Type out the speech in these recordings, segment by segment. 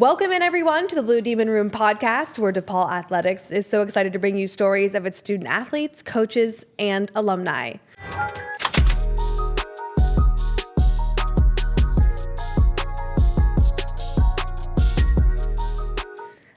Welcome in, everyone, to the Blue Demon Room podcast, where DePaul Athletics is so excited to bring you stories of its student athletes, coaches, and alumni.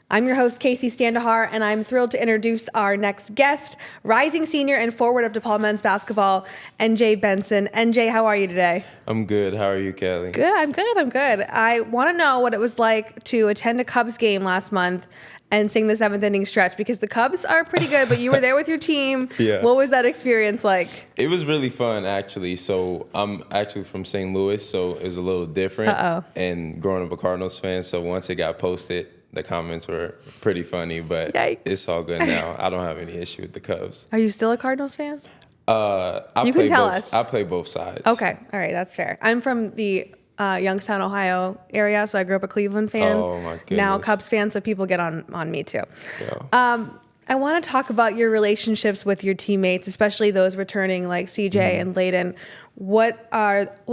I'm your host, Casey Standahar, and I'm thrilled to introduce our next guest, rising senior and forward of DePaul men's basketball, NJ Benson. NJ, how are you today? I'm good. How are you, Kelly? Good. I'm good. I want to know what it was like to attend a Cubs game last month and sing the seventh inning stretch, because the Cubs are pretty good, but you were there with your team. Yeah. What was that experience like? It was really fun, actually. So I'm actually from St. Louis, so it was a little different. And growing up a Cardinals fan, so once it got posted, the comments were pretty funny, but Yikes. It's all good now. I don't have any issue with the Cubs. Are you still a Cardinals fan? You can tell us. I play both sides. Okay. All right. That's fair. I'm from the Youngstown, Ohio area, so I grew up a Cleveland fan. Oh, my goodness. Now Cubs fan, so people get on me too. Yeah. I want to talk about your relationships with your teammates, especially those returning like CJ and Layden. What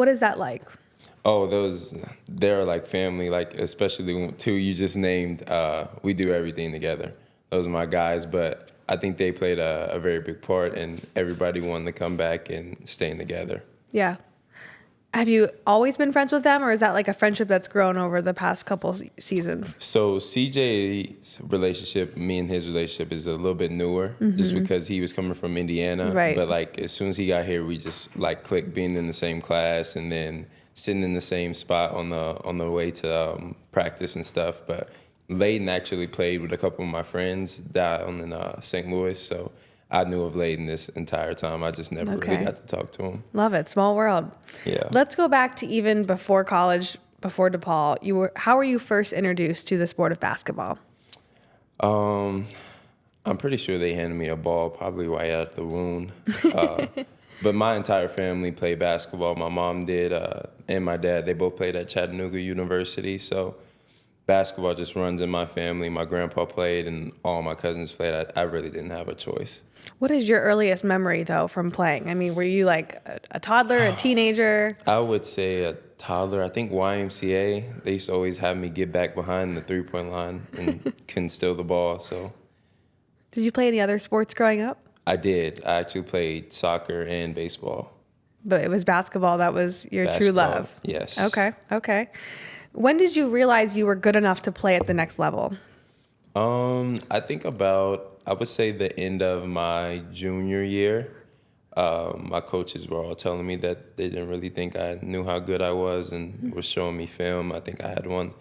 is that like? Oh, they're like family, like especially the two you just named. We do everything together. Those are my guys, but I think they played a very big part, and everybody wanted to come back and staying together. Yeah. Have you always been friends with them, or is that like a friendship that's grown over the past couple seasons? So CJ's relationship, me and his relationship, is a little bit newer, just because he was coming from Indiana. Right. But like as soon as he got here, we just like clicked, being in the same class, and then sitting in the same spot on the way to practice and stuff. But Layden actually played with a couple of my friends down in St. Louis, so I knew of Layden this entire time. I just never really got to talk to him. Love it. Small world. Yeah. Let's go back to even before college, before DePaul. How were you first introduced to the sport of basketball? I'm pretty sure they handed me a ball probably right out of the womb. But my entire family played basketball. My mom did, and my dad. They both played at Chattanooga University. So basketball just runs in my family. My grandpa played, and all my cousins played. I really didn't have a choice. What is your earliest memory, though, from playing? I mean, were you like a toddler, a teenager? I would say a toddler. I think YMCA, they used to always have me get back behind the three-point line and can steal the ball. So, did you play any other sports growing up? I did. I actually played soccer and baseball. But it was basketball that was your true love? Yes. Okay. When did you realize you were good enough to play at the next level? I think I would say the end of my junior year. My coaches were all telling me that they didn't really think I knew how good I was, and were showing me film. I think I had one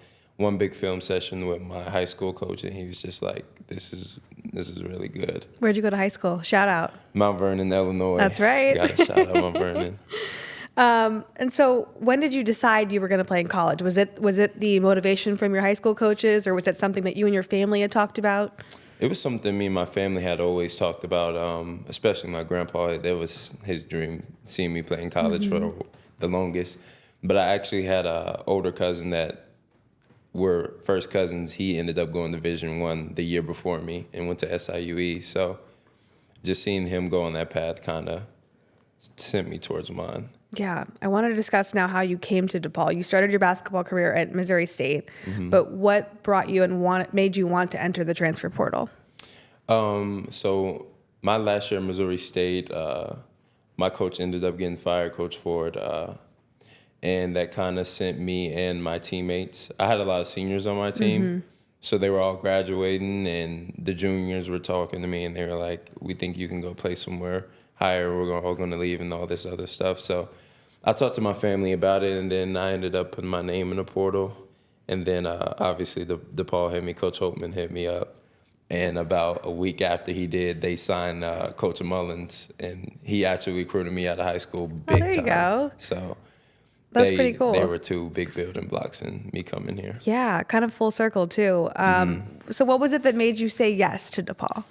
big film session with my high school coach, and he was just like, this is really good. Where'd you go to high school? Shout out. Mount Vernon, Illinois. That's right. Got a shout out Mount Vernon. And so when did you decide you were going to play in college? Was it the motivation from your high school coaches, or was it something that you and your family had talked about? It was something me and my family had always talked about, especially my grandpa. That was his dream, seeing me play in college for the longest. But I actually had an older cousin that were first cousins. He ended up going to Division I the year before me and went to SIUE. So just seeing him go on that path kind of sent me towards mine. Yeah. I want to discuss now how you came to DePaul. You started your basketball career at Missouri State, but what brought you and made you want to enter the transfer portal? So my last year at Missouri State, my coach ended up getting fired, Coach Ford, and that kind of sent me and my teammates. I had a lot of seniors on my team, so they were all graduating, and the juniors were talking to me, and they were like, we think you can go play somewhere higher. We're all going to leave and all this other stuff. So I talked to my family about it, and then I ended up putting my name in the portal. And then obviously DePaul hit me. Coach Holtman hit me up. And about a week after he did, they signed Coach Mullins, and he actually recruited me out of high school big time. There you go. So that's pretty cool. They were two big building blocks in me coming here. Yeah, kind of full circle too. So what was it that made you say yes to DePaul?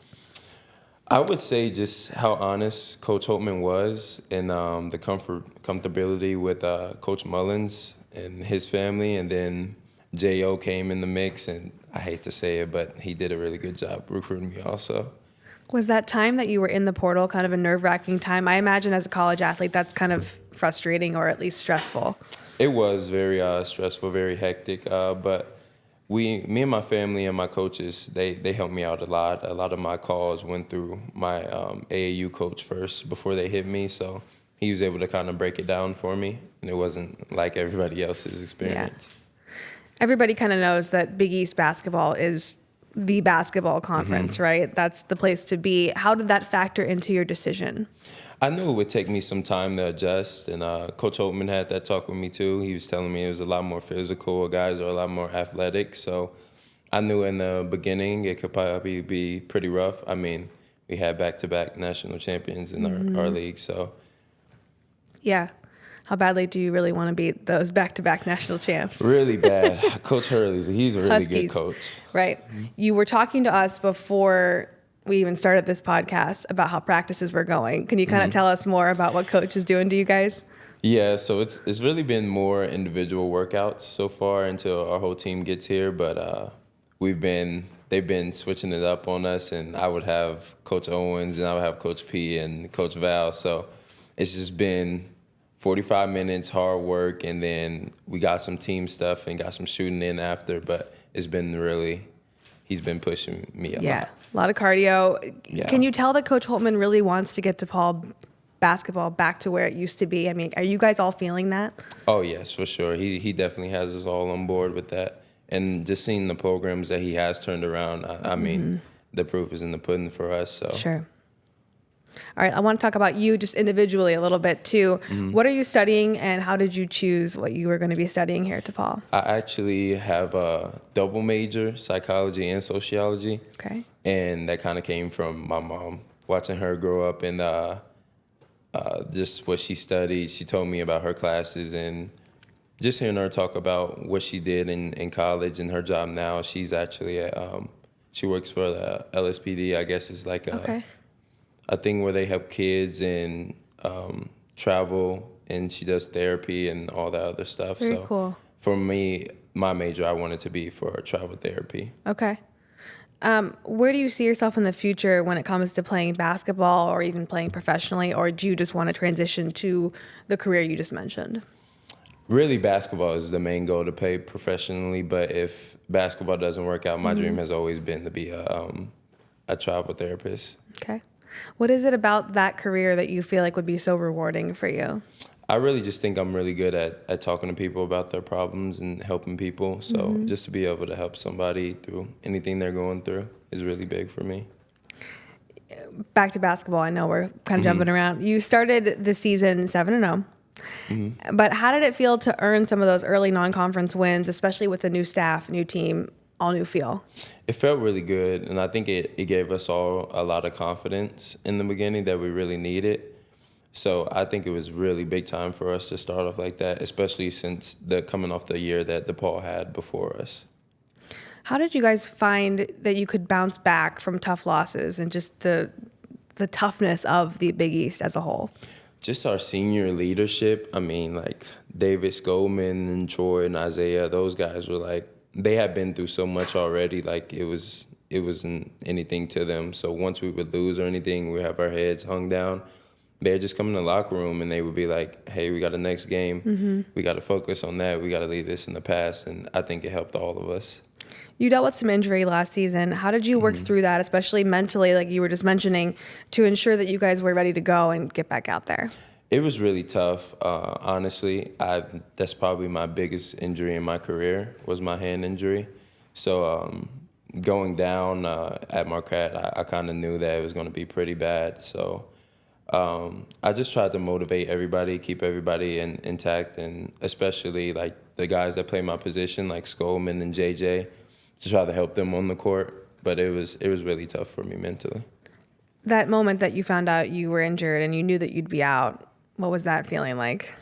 I would say just how honest Coach Holtman was, and the comfortability with Coach Mullins and his family, and then J.O. came in the mix, and I hate to say it, but he did a really good job recruiting me also. Was that time that you were in the portal kind of a nerve-wracking time? I imagine as a college athlete that's kind of frustrating or at least stressful. It was very stressful, very hectic, but me and my family and my coaches, they helped me out a lot. A lot of my calls went through my AAU coach first before they hit me, so he was able to kind of break it down for me, and it wasn't like everybody else's experience. Everybody kind of knows that Big East basketball is the basketball conference, right? That's the place to be. How did that factor into your decision? I knew it would take me some time to adjust, and Coach Holtman had that talk with me too. He was telling me it was a lot more physical, guys are a lot more athletic, so I knew in the beginning it could probably be pretty rough. I mean, we had back-to-back national champions in our league, so. Yeah. How badly do you really want to beat those back-to-back national champs? Really bad. Coach Hurley, he's a really Huskies. good coach. Right. You were talking to us before we even started this podcast about how practices were going. Can you kind of tell us more about what Coach is doing to you guys? Yeah, so it's really been more individual workouts so far until our whole team gets here, but they've been switching it up on us, and I would have Coach Owens and I would have Coach P and Coach Val, so it's just been 45 minutes hard work, and then we got some team stuff and got some shooting in after, but it's been really, he's been pushing me a lot. A lot of cardio. Yeah. Can you tell that Coach Holtman really wants to get DePaul basketball back to where it used to be? I mean, are you guys all feeling that? Oh, yes, for sure. He definitely has us all on board with that. And just seeing the programs that he has turned around, I mean, the proof is in the pudding for us. So. Sure. All right, I want to talk about you just individually a little bit too. What are you studying, and how did you choose what you were going to be studying here at DePaul? I actually have a double major, psychology and sociology. Okay. And that kind of came from my mom, watching her grow up and just what she studied. She told me about her classes, and just hearing her talk about what she did in college and her job now. She's actually she works for the LSPD, I guess is like a thing where they help kids and travel, and she does therapy and all that other stuff. Very cool. For me, my major, I wanted to be for travel therapy. Okay. Where do you see yourself in the future when it comes to playing basketball or even playing professionally, or do you just want to transition to the career you just mentioned? Really, basketball is the main goal, to play professionally, but if basketball doesn't work out, my dream has always been to be a travel therapist. Okay. What is it about that career that you feel like would be so rewarding for you? I really just think I'm really good at talking to people about their problems and helping people. So just to be able to help somebody through anything they're going through is really big for me. Back to basketball. I know we're kind of jumping around. You started the season 7-0. But how did it feel to earn some of those early non-conference wins, especially with a new staff, new team, all new feel? It felt really good, and I think it gave us all a lot of confidence in the beginning that we really needed. So I think it was really big time for us to start off like that, especially since coming off the year that DePaul had before us. How did you guys find that you could bounce back from tough losses and just the toughness of the Big East as a whole? Just our senior leadership. I mean, like David Skolman and Troy and Isaiah, those guys were like, they had been through so much already. Like it wasn't anything to them. So once we would lose or anything, we have our heads hung down. They'd just come in the locker room and they would be like, hey, we got a next game. We got to focus on that. We got to leave this in the past. And I think it helped all of us. You dealt with some injury last season. How did you work through that, especially mentally, like you were just mentioning, to ensure that you guys were ready to go and get back out there? It was really tough, honestly. That's probably my biggest injury in my career was my hand injury. So going down at Marquette, I kind of knew that it was going to be pretty bad. So I just tried to motivate everybody, keep everybody intact, and especially like the guys that play my position, like Skolman and JJ, to try to help them on the court. But it was really tough for me mentally. That moment that you found out you were injured and you knew that you'd be out, what was that feeling like?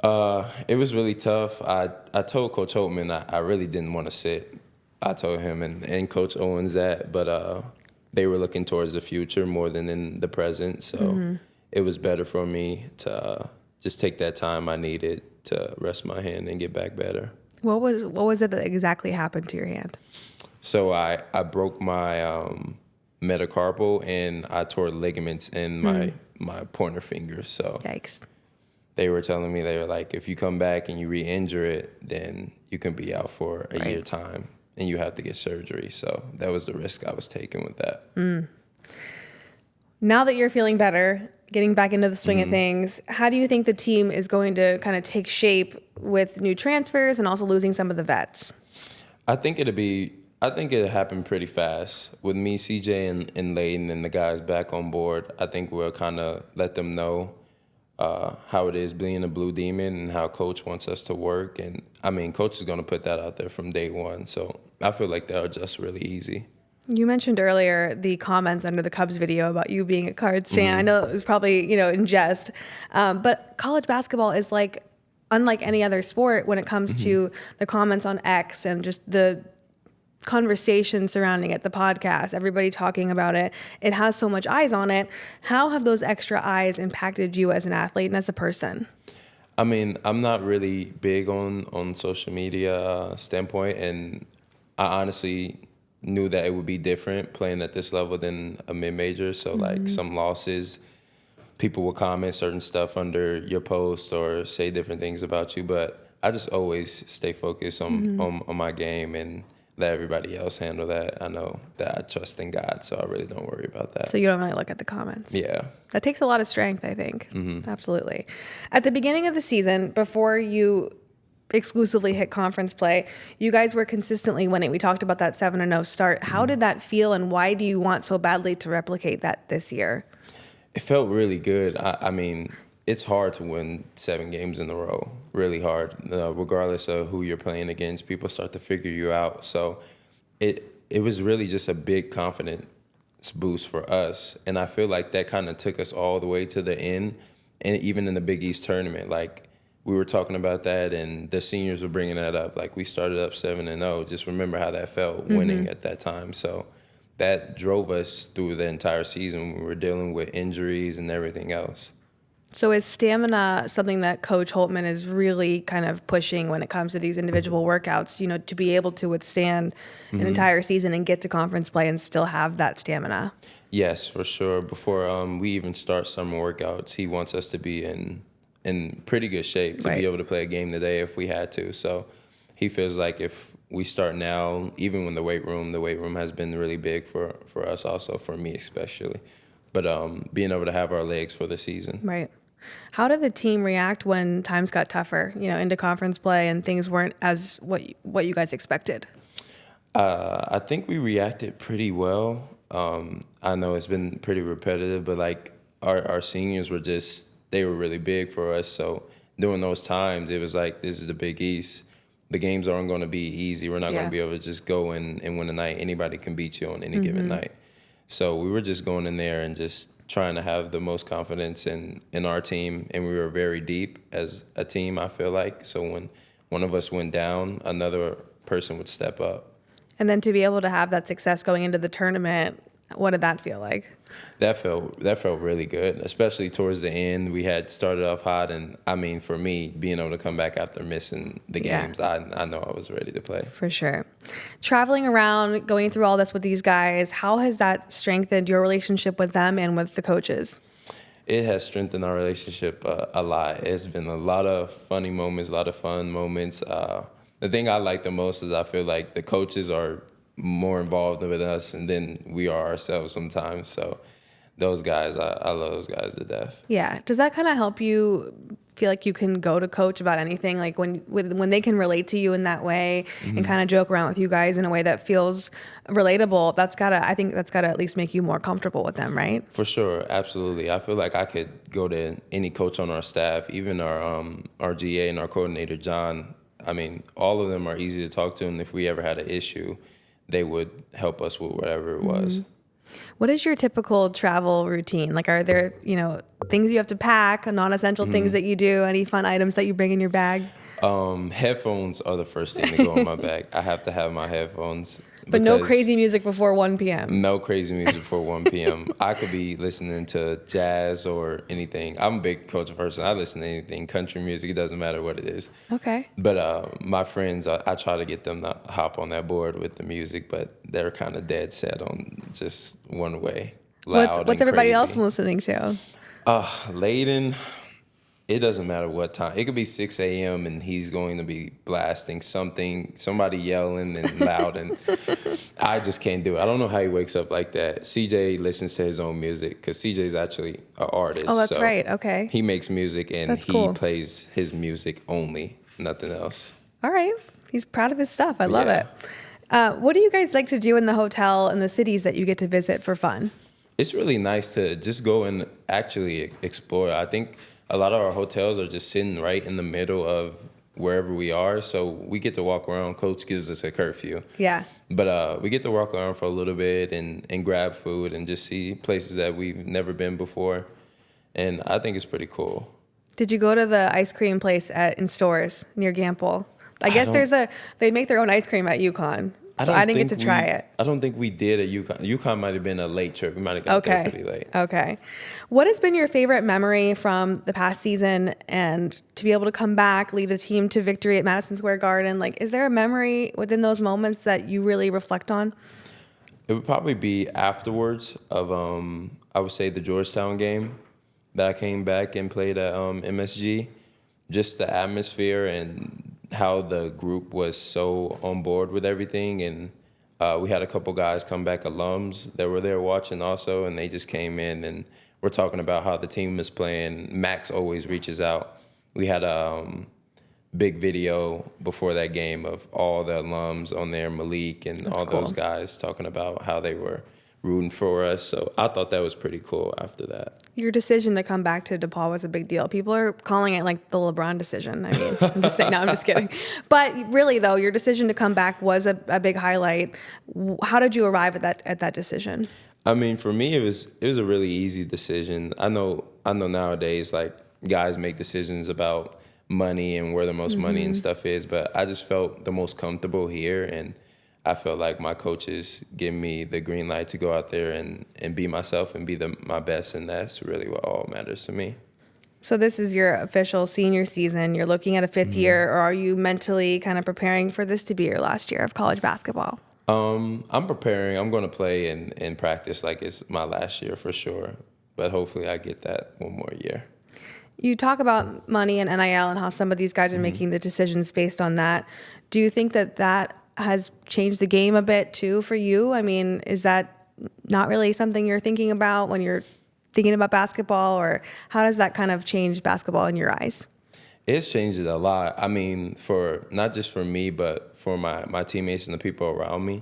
It was really tough. I told Coach Holtman I really didn't want to sit. I told him and Coach Owens that, but they were looking towards the future more than in the present. So it was better for me to just take that time I needed to rest my hand and get back better. What was it that exactly happened to your hand? So I broke my metacarpal and I tore ligaments in my pointer finger. So Yikes. they were telling me, they were like, if you come back and you re-injure it, then you can be out for a year time. and you have to get surgery. So that was the risk I was taking with that. Now that you're feeling better, getting back into the swing of things, how do you think the team is going to kind of take shape with new transfers and also losing some of the vets? I think it'll happen pretty fast. With me, CJ, and Layden and the guys back on board, I think we'll kind of let them know how it is being a Blue Demon and how Coach wants us to work. And, I mean, Coach is going to put that out there from day one. So I feel like they'll adjust really easy. You mentioned earlier the comments under the Cubs video about you being a Cards fan. I know it was probably, in jest. But college basketball is unlike any other sport when it comes to the comments on X and just the conversation surrounding it, the podcast, everybody talking about it. It has so much eyes on it. How have those extra eyes impacted you as an athlete and as a person? I mean, I'm not really big on social media standpoint, and I honestly knew that it would be different playing at this level than a mid-major. So, like, some losses, people will comment certain stuff under your post or say different things about you, but I just always stay focused on my game and let everybody else handle that. I know that I trust in God, so I really don't worry about that. So you don't really look at the comments? Yeah. That takes a lot of strength, I think. Absolutely. At the beginning of the season, before you exclusively hit conference play, you guys were consistently winning. We talked about that 7-0 start. How did that feel, and why do you want so badly to replicate that this year? It felt really good. I mean, it's hard to win 7 games in a row, really hard. Regardless of who you're playing against, people start to figure you out. So it was really just a big confidence boost for us. And I feel like that kind of took us all the way to the end. And even in the Big East tournament, like, we were talking about that, and the seniors were bringing that up. Like, we started up 7-0. Just remember how that felt winning at that time. So that drove us through the entire season. We were dealing with injuries and everything else. So is stamina something that Coach Holtman is really kind of pushing when it comes to these individual workouts, to be able to withstand an entire season and get to conference play and still have that stamina? Yes, for sure. Before we even start summer workouts, he wants us to be in pretty good shape to be able to play a game today if we had to. So he feels like if we start now, even when the weight room has been really big for us also, for me especially. But being able to have our legs for the season. Right. How did the team react when times got tougher, into conference play and things weren't as what you guys expected? I think we reacted pretty well. I know it's been pretty repetitive, but like our seniors they were really big for us. So during those times, it was like, this is the Big East. The games aren't going to be easy. We're not going to be able to just go in and win a night. Anybody can beat you on any given night. So we were just going in there and just trying to have the most confidence in our team. And we were very deep as a team, I feel like. So when one of us went down, another person would step up. And then to be able to have that success going into the tournament, what did that feel like? That felt really good, especially towards the end. We had started off hot, and I mean, for me, being able to come back after missing the games, I know I was ready to play. For sure. Traveling around, going through all this with these guys, how has that strengthened your relationship with them and with the coaches? It has strengthened our relationship a lot. It's been a lot of funny moments, a lot of fun moments. The thing I like the most is I feel like the coaches are more involved with us and then we are ourselves sometimes. So those guys, I love those guys to death. Yeah. Does that kind of help you feel like you can go to coach about anything? Like when they can relate to you in that way and kind of joke around with you guys in a way that feels relatable, I think that's gotta at least make you more comfortable with them, right? For sure. Absolutely. I feel like I could go to any coach on our staff, even our GA and our coordinator, John. I mean, all of them are easy to talk to. And if we ever had an issue, they would help us with whatever it was. What is your typical travel routine? Like, are there, things you have to pack, non-essential things that you do, any fun items that you bring in your bag? Headphones are the first thing to go in my bag. I have to have my headphones. But no crazy music before 1 p.m. No crazy music before 1 p.m. I could be listening to jazz or anything. I'm a big culture person. I listen to anything, country music. It doesn't matter what it is. Okay. But my friends, I try to get them to hop on that board with the music, but they're kind of dead set on just one way. Loud What's and everybody crazy. else listening to? Layden. It doesn't matter what time. It could be 6 a.m. and he's going to be blasting something, somebody yelling and loud, and I just can't do it. I don't know how he wakes up like that. CJ listens to his own music because CJ's actually an artist. Oh, that's right. Okay. He makes music and That's he cool. plays his music only, nothing else. All right. He's proud of his stuff. I love Yeah. it. What do you guys like to do in the hotel and the cities that you get to visit for fun? It's really nice to just go and actually explore. I think a lot of our hotels are just sitting right in the middle of wherever we are, so we get to walk around. Coach gives us a curfew. Yeah. But we get to walk around for a little bit and grab food and just see places that we've never been before. And I think it's pretty cool. Did you go to the ice cream place in Stores near Gamble? I guess don't- they make their own ice cream at UConn. So I didn't get to try it. I don't think we did at UConn. UConn might have been a late trip. We might have got there pretty late. Okay. What has been your favorite memory from the past season and to be able to come back, lead a team to victory at Madison Square Garden? Like, is there a memory within those moments that you really reflect on? It would probably be afterwards of, I would say, the Georgetown game that I came back and played at MSG. Just the atmosphere and how the group was so on board with everything. And we had a couple guys come back, alums, that were there watching also, and they just came in and we're talking about how the team is playing. Max always reaches out. We had a big video before that game of all the alums on there, Malik and That's all cool. those guys talking about how they were rooting for us. So I thought that was pretty cool after that. Your decision to come back to DePaul was a big deal. People are calling it like the LeBron decision. I mean, I'm just saying, no, I'm just kidding. But really, though, your decision to come back was a big highlight. How did you arrive at that decision? I mean, for me, it was a really easy decision. I know nowadays, like, guys make decisions about money and where the most money and stuff is, but I just felt the most comfortable here, and I felt like my coaches give me the green light to go out there and be myself and be my best, and that's really what all matters to me. So this is your official senior season. You're looking at a fifth year, or are you mentally kind of preparing for this to be your last year of college basketball? I'm preparing. I'm going to play and practice like it's my last year for sure, but hopefully I get that one more year. You talk about money and NIL and how some of these guys are making the decisions based on that. Do you think that has changed the game a bit too for you? I mean, is that not really something you're thinking about when you're thinking about basketball, or how does that kind of change basketball in your eyes? It's changed it a lot. I mean, for not just for me, but for my teammates and the people around me.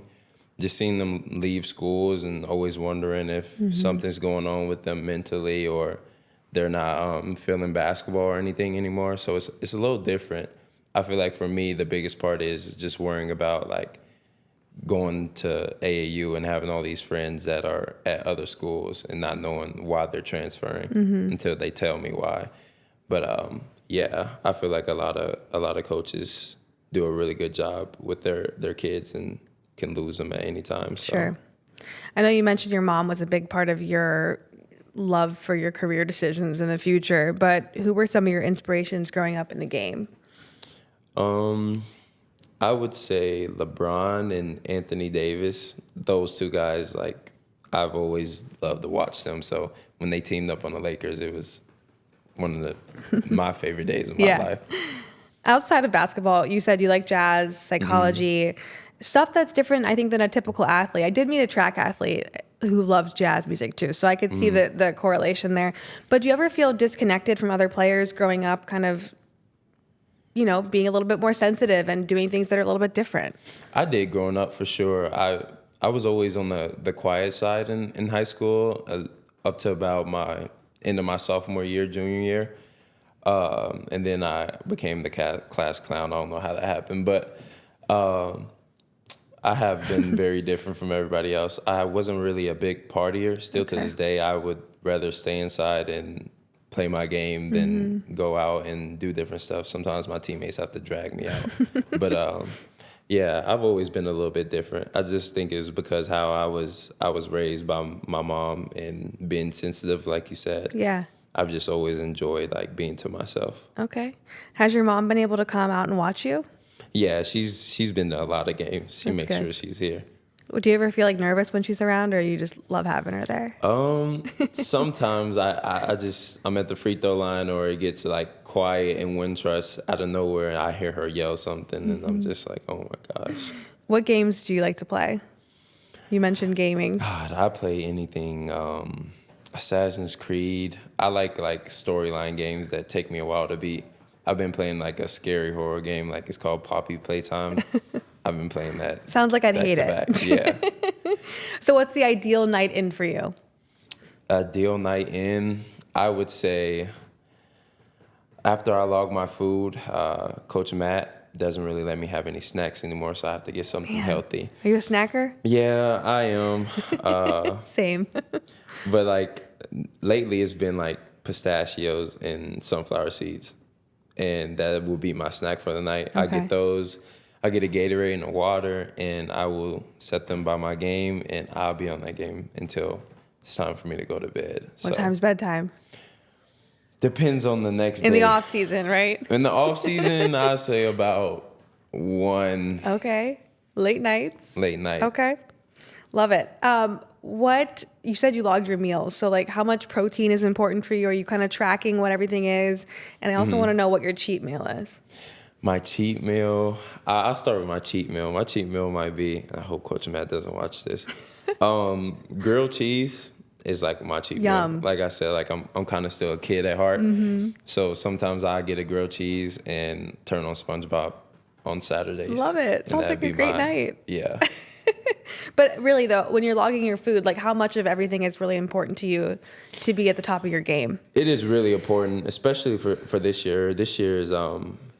Just seeing them leave schools and always wondering if something's going on with them mentally, or they're not feeling basketball or anything anymore. So it's a little different. I feel like for me, the biggest part is just worrying about like going to AAU and having all these friends that are at other schools and not knowing why they're transferring until they tell me why. But yeah, I feel like a lot of coaches do a really good job with their kids and can lose them at any time. So. Sure. I know you mentioned your mom was a big part of your love for your career decisions in the future, but who were some of your inspirations growing up in the game? I would say LeBron and Anthony Davis. Those two guys, like, I've always loved to watch them. So when they teamed up on the Lakers, it was one of my favorite days of my life. Outside of basketball, you said you like jazz, psychology, stuff that's different, I think, than a typical athlete. I did meet a track athlete who loves jazz music too, so I could see the correlation there. But do you ever feel disconnected from other players growing up, kind of, being a little bit more sensitive and doing things that are a little bit different? I did growing up for sure. I was always on the quiet side in high school up to about my end of my sophomore year, junior year. And then I became the class clown. I don't know how that happened, but I have been very different from everybody else. I wasn't really a big partier. Still to this day, I would rather stay inside and play my game than go out and do different stuff. Sometimes my teammates have to drag me out. But yeah, I've always been a little bit different. I just think it was because how I was raised by my mom and being sensitive, like you said. Yeah. I've just always enjoyed like being to myself. Okay. Has your mom been able to come out and watch you? Yeah, she's been to a lot of games. She That's makes good. sure she's here. Do you ever feel like nervous when she's around, or you just love having her there? Sometimes I'm at the free throw line, or it gets like quiet in Wintrust out of nowhere, and I hear her yell something, and I'm just like, oh my gosh. What games do you like to play? You mentioned gaming. God, I play anything. Assassin's Creed. I like storyline games that take me a while to beat. I've been playing like a scary horror game, like it's called Poppy Playtime. I've been playing that. Sounds like I'd hate it. Yeah. So what's the ideal night in for you? Ideal night in, I would say after I log my food, Coach Matt doesn't really let me have any snacks anymore, so I have to get something healthy. Are you a snacker? Yeah, I am. Same. But like lately it's been like pistachios and sunflower seeds. And that will be my snack for the night. Okay. I get those. I get a Gatorade and a water, and I will set them by my game, and I'll be on that game until it's time for me to go to bed. What time's bedtime? Depends on the next day. In the off season, right? In the off season, I say about 1. Okay. Late nights? Late night. Okay. Love it. What you said you logged your meals, so like how much protein is important for you? Are you kind of tracking what everything is? And I also want to know what your cheat meal is. My cheat meal, I'll start with my cheat meal. My cheat meal might be, I hope Coach Matt doesn't watch this. Grilled cheese is like my cheat meal. Like I said, like I'm kind of still a kid at heart. So sometimes I get a grilled cheese and turn on SpongeBob on Saturdays. Love it. Sounds like a great night. Yeah. But really, though, when you're logging your food, like how much of everything is really important to you to be at the top of your game? It is really important, especially for this year. This year is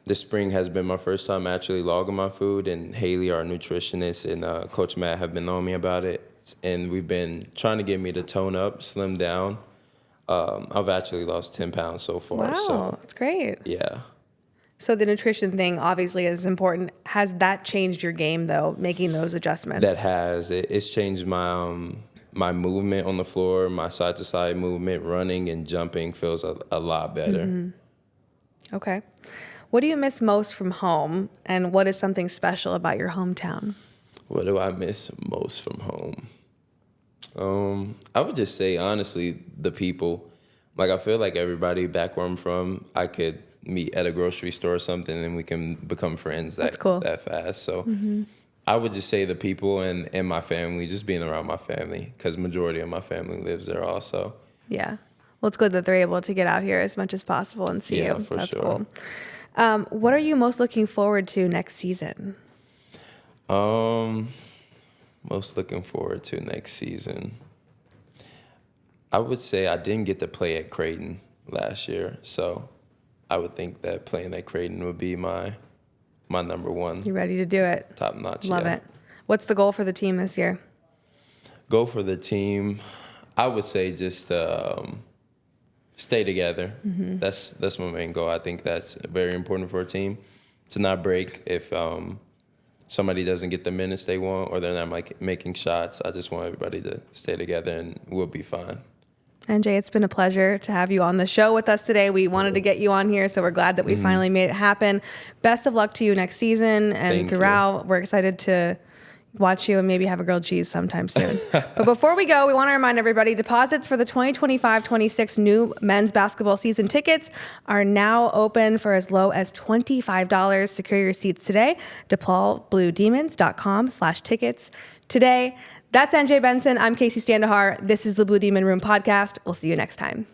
this spring has been my first time actually logging my food, and Haley, our nutritionist, and Coach Matt have been on me about it, and we've been trying to get me to tone up, slim down. I've actually lost 10 pounds so far. Wow, so that's great. Yeah. So the nutrition thing obviously is important. Has that changed your game, though, making those adjustments? That has. It's changed my my movement on the floor, my side-to-side movement, running and jumping feels a lot better. Okay. What do you miss most from home, and what is something special about your hometown? What do I miss most from home? I would just say, honestly, the people. Like, I feel like everybody back where I'm from, I could meet at a grocery store or something and we can become friends that fast. So I would just say the people and my family, just being around my family, because majority of my family lives there also. Yeah. Well, it's good that they're able to get out here as much as possible and see you. Yeah, for sure. Cool. What are you most looking forward to next season? Most looking forward to next season. I would say I didn't get to play at Creighton last year, so I would think that playing at Creighton would be my number one. You ready to do it? Top notch. Love it. What's the goal for the team this year? Goal for the team, I would say just stay together. That's my main goal. I think that's very important for a team to not break if somebody doesn't get the minutes they want or they're not making shots. I just want everybody to stay together and we'll be fine. NJ, it's been a pleasure to have you on the show with us today. We wanted to get you on here, so we're glad that we finally made it happen. Best of luck to you next season and throughout. We're excited to watch you and maybe have a grilled cheese sometime soon. But before we go, we want to remind everybody, deposits for the 2025-26 new men's basketball season tickets are now open for as low as $25. Secure your seats today. DePaulBlueDemons.com/tickets today. That's NJ Benson. I'm Casey Standahar. This is the Blue Demon Room podcast. We'll see you next time.